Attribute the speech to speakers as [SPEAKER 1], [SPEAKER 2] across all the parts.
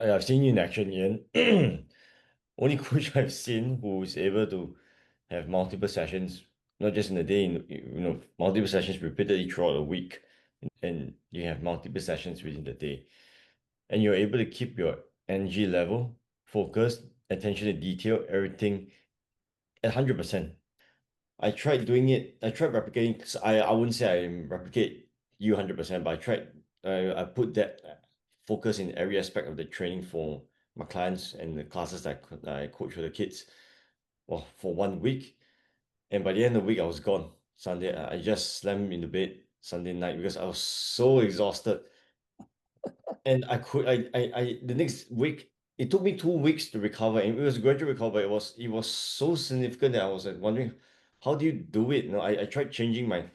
[SPEAKER 1] I've seen you in action, Ian. Only coach I've seen who is able to have multiple sessions, not just in a day, multiple sessions repeatedly throughout a week, and you have multiple sessions within the day, and you're able to keep your energy level, focus, attention to detail, everything at 100%. I tried doing it. I tried replicating. 'Cause I wouldn't say I replicate you 100%, but I tried. I put that focus in every aspect of the training for my clients and the classes that I coach for the kids. Well, for 1 week, and by the end of the week, I was gone. Sunday, I just slammed in the bed Sunday night because I was so exhausted, and the next week it took me 2 weeks to recover, and it was a gradual recovery. It was so significant that I was like wondering, how do you do it? I tried changing my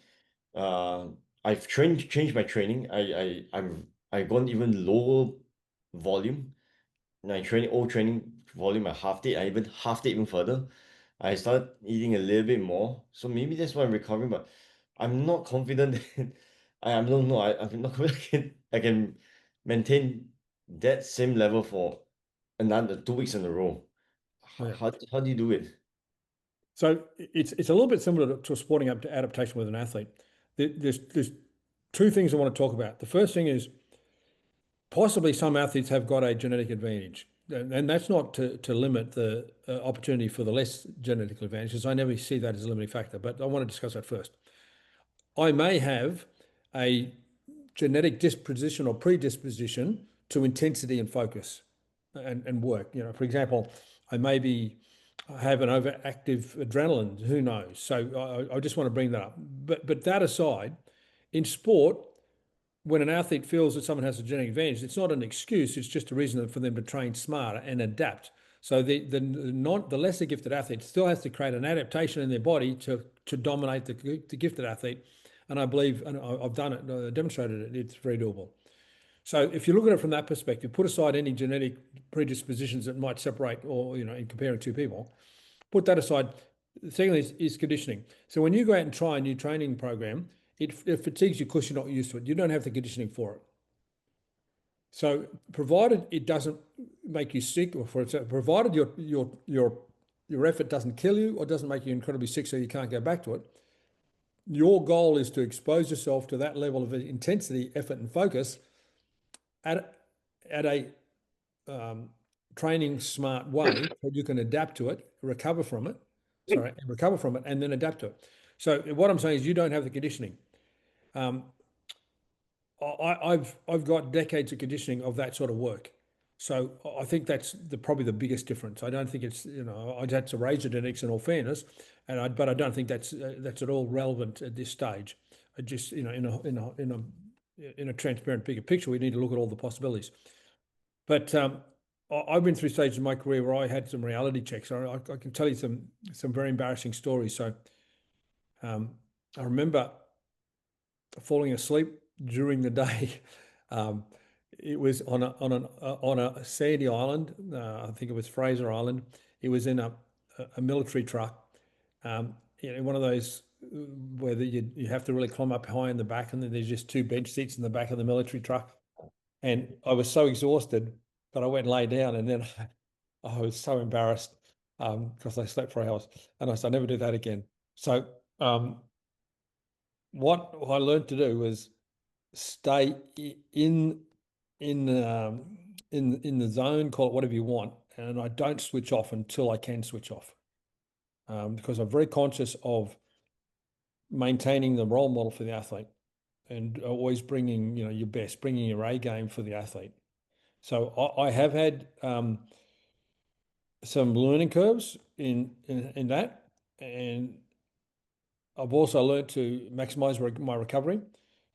[SPEAKER 1] uh I've changed my training. I've gone even lower volume. My training old training volume I halved it. I even halved it even further. I started eating a little bit more. So maybe that's why I'm recovering, but I'm not confident that I don't know. I'm not confident I can maintain that same level for another 2 weeks in a row. How,
[SPEAKER 2] Yeah.
[SPEAKER 1] how, how do you do it?
[SPEAKER 2] So it's a little bit similar to a sporting adaptation with an athlete. There's two things I want to talk about. The first thing is possibly some athletes have got a genetic advantage. And that's not to limit the opportunity for the less genetic advantages. I never see that as a limiting factor, but I want to discuss that first. I may have a genetic disposition or predisposition to intensity and focus and work. For example, I maybe have an overactive adrenaline, who knows? So I just want to bring that up. But that aside, in sport, when an athlete feels that someone has a genetic advantage, it's not an excuse. It's just a reason for them to train smarter and adapt. So the lesser gifted athlete still has to create an adaptation in their body to dominate the gifted athlete. And I believe, and I've done it, demonstrated it. It's very doable. So if you look at it from that perspective, put aside any genetic predispositions that might separate, or in comparing two people, put that aside. Secondly is conditioning. So when you go out and try a new training program, it fatigues you because you're not used to it. You don't have the conditioning for it. So provided it doesn't make you sick, or provided your effort doesn't kill you or doesn't make you incredibly sick so you can't go back to it, your goal is to expose yourself to that level of intensity, effort, and focus at a training smart way so you can adapt to it, recover from it, and then adapt to it. So what I'm saying is you don't have the conditioning. I've got decades of conditioning of that sort of work. So I think that's probably the biggest difference. I don't think it's, I'd had to raise genetics in all fairness, but I don't think that's at all relevant at this stage. I just, in a transparent bigger picture, we need to look at all the possibilities. But I've been through stages in my career where I had some reality checks. I can tell you some very embarrassing stories. So I remember falling asleep during the day. Um, it was on a sandy island. I think it was Fraser Island. It was in a military truck. One of those where you have to really climb up high in the back, and then there's just two bench seats in the back of the military truck. And I was so exhausted that I went and lay down, and then I was so embarrassed because I slept for hours, and I said, "I'll never do that again." So what I learned to do was stay in the zone, call it whatever you want, and I don't switch off until I can switch off, because I'm very conscious of maintaining the role model for the athlete and always bringing your best, bringing your A game for the athlete. So I have had some learning curves in that, and I've also learned to maximize my recovery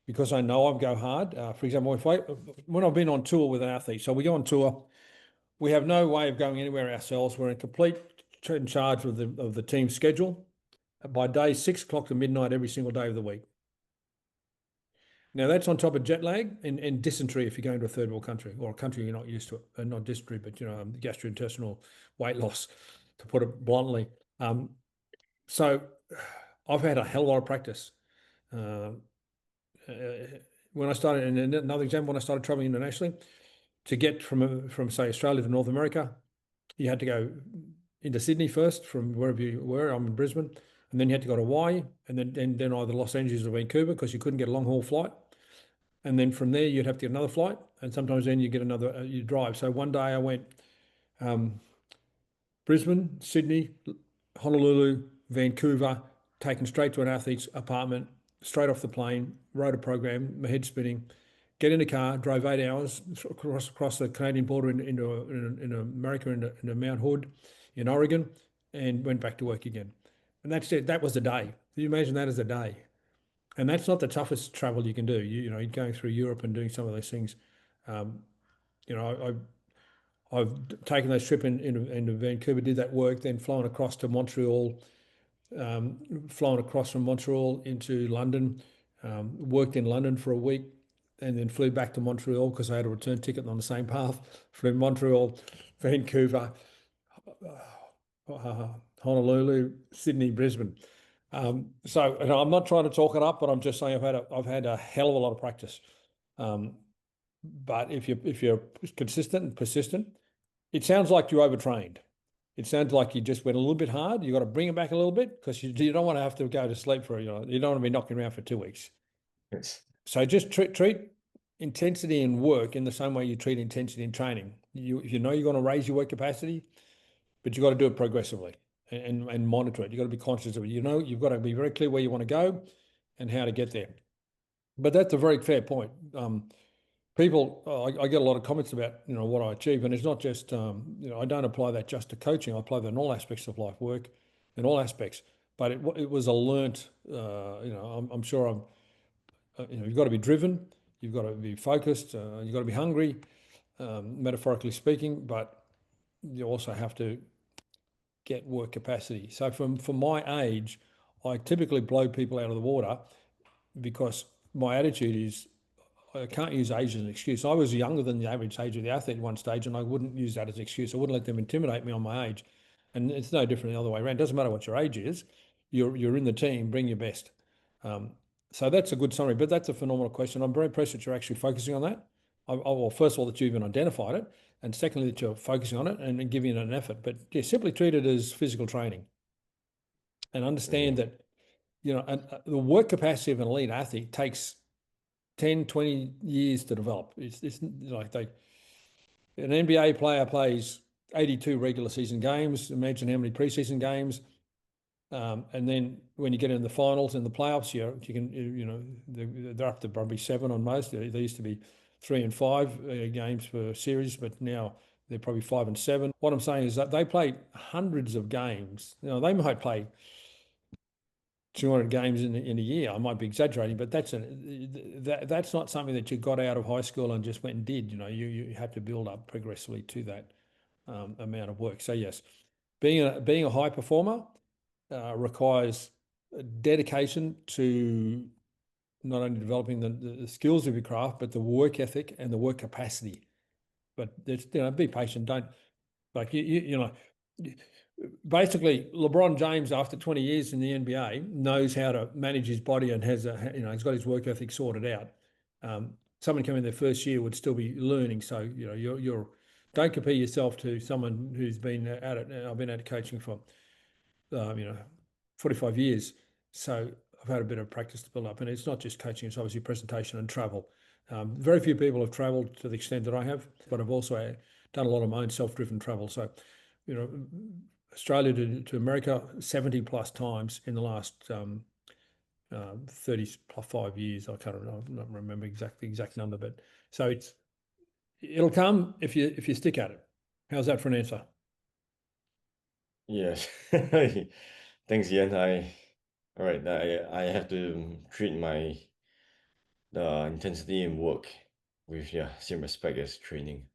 [SPEAKER 2] because I know I go hard. For example, when I've been on tour with an athlete, so we go on tour, we have no way of going anywhere ourselves. We're in charge of the team schedule by day 6 o'clock to midnight every single day of the week. Now that's on top of jet lag and dysentery if you're going to a third world country or a country you're not used to it, and not dysentery, but gastrointestinal weight loss, to put it bluntly. So I've had a hell of a lot of practice. Uh, when I started, and another example, when I started traveling internationally, to get from say Australia to North America, you had to go into Sydney first from wherever you were. I'm in Brisbane, and then you had to go to Hawaii, and then either Los Angeles or Vancouver because you couldn't get a long haul flight. And then from there you'd have to get another flight, and sometimes then you get another you drive. So one day I went Brisbane, Sydney, Honolulu, Vancouver, taken straight to an athlete's apartment, straight off the plane, wrote a program, my head spinning, get in the car, drove 8 hours across the Canadian border into America, into Mount Hood in Oregon, and went back to work again. And that's it. That was a day. Can you imagine that as a day? And that's not the toughest travel you can do. You know, going through Europe and doing some of those things. Um, you know, I've taken those trip into Vancouver, did that work, then flown across to Montreal, flown across from Montreal into London, worked in London for a week, and then flew back to Montreal because I had a return ticket on the same path. Flew Montreal, Vancouver, Honolulu, Sydney, Brisbane. So and I'm not trying to talk it up, but I'm just saying I've had a hell of a lot of practice. But if you're consistent and persistent, it sounds like you overtrained. It sounds like you just went a little bit hard. You got to bring it back a little bit because you don't want to have to go to sleep for, you don't want to be knocking around for 2 weeks.
[SPEAKER 1] Yes.
[SPEAKER 2] So just treat intensity in work in the same way you treat intensity in training. If you know you're going to raise your work capacity, but you've got to do it progressively and monitor it. You've got to be conscious of it. You know, you've got to be very clear where you want to go and how to get there. But that's a very fair point. People, I get a lot of comments about, what I achieve, and it's not just, I don't apply that just to coaching. I apply that in all aspects of life, work, in all aspects. But it was a learnt, I'm sure you've got to be driven, you've got to be focused, you've got to be hungry, metaphorically speaking, but you also have to get work capacity. So for my age, I typically blow people out of the water because my attitude is I can't use age as an excuse. I was younger than the average age of the athlete at one stage, and I wouldn't use that as an excuse. I wouldn't let them intimidate me on my age. And it's no different the other way around. It doesn't matter what your age is. You're in the team. Bring your best. So that's a good summary. But that's a phenomenal question. I'm very impressed that you're actually focusing on that. Well, first of all, that you've even identified it, and secondly, that you're focusing on it and giving it an effort. But yeah, simply treat it as physical training, and understand that the work capacity of an elite athlete takes 10, 20 years to develop. It's like an NBA player plays 82 regular season games. Imagine how many preseason games. And then when you get in the finals and the playoffs, they're up to probably 7 on most. There used to be 3 and 5 games per series, but now they're probably 5 and 7. What I'm saying is that they play hundreds of games. They might play 200 games in a year. I might be exaggerating, but that's not something that you got out of high school and just went and did. You have to build up progressively to that amount of work. So yes, being a high performer requires dedication to not only developing the skills of your craft, but the work ethic and the work capacity. But be patient. Don't basically, LeBron James, after 20 years in the NBA, knows how to manage his body and he's got his work ethic sorted out. Someone coming in their first year would still be learning. So, you're don't compare yourself to someone who's been at it. I've been at it coaching for, 45 years. So I've had a bit of practice to build up. And it's not just coaching, it's obviously presentation and travel. Very few people have traveled to the extent that I have, but I've also done a lot of my own self-driven travel. So, Australia to America 70 plus times in the last 35 years. I can't remember, I don't remember the exact number, but so it'll come if you stick at it. How's that for an answer?
[SPEAKER 1] Yes. Thanks, Ian. All right. I have to treat my intensity in work with same respect as training.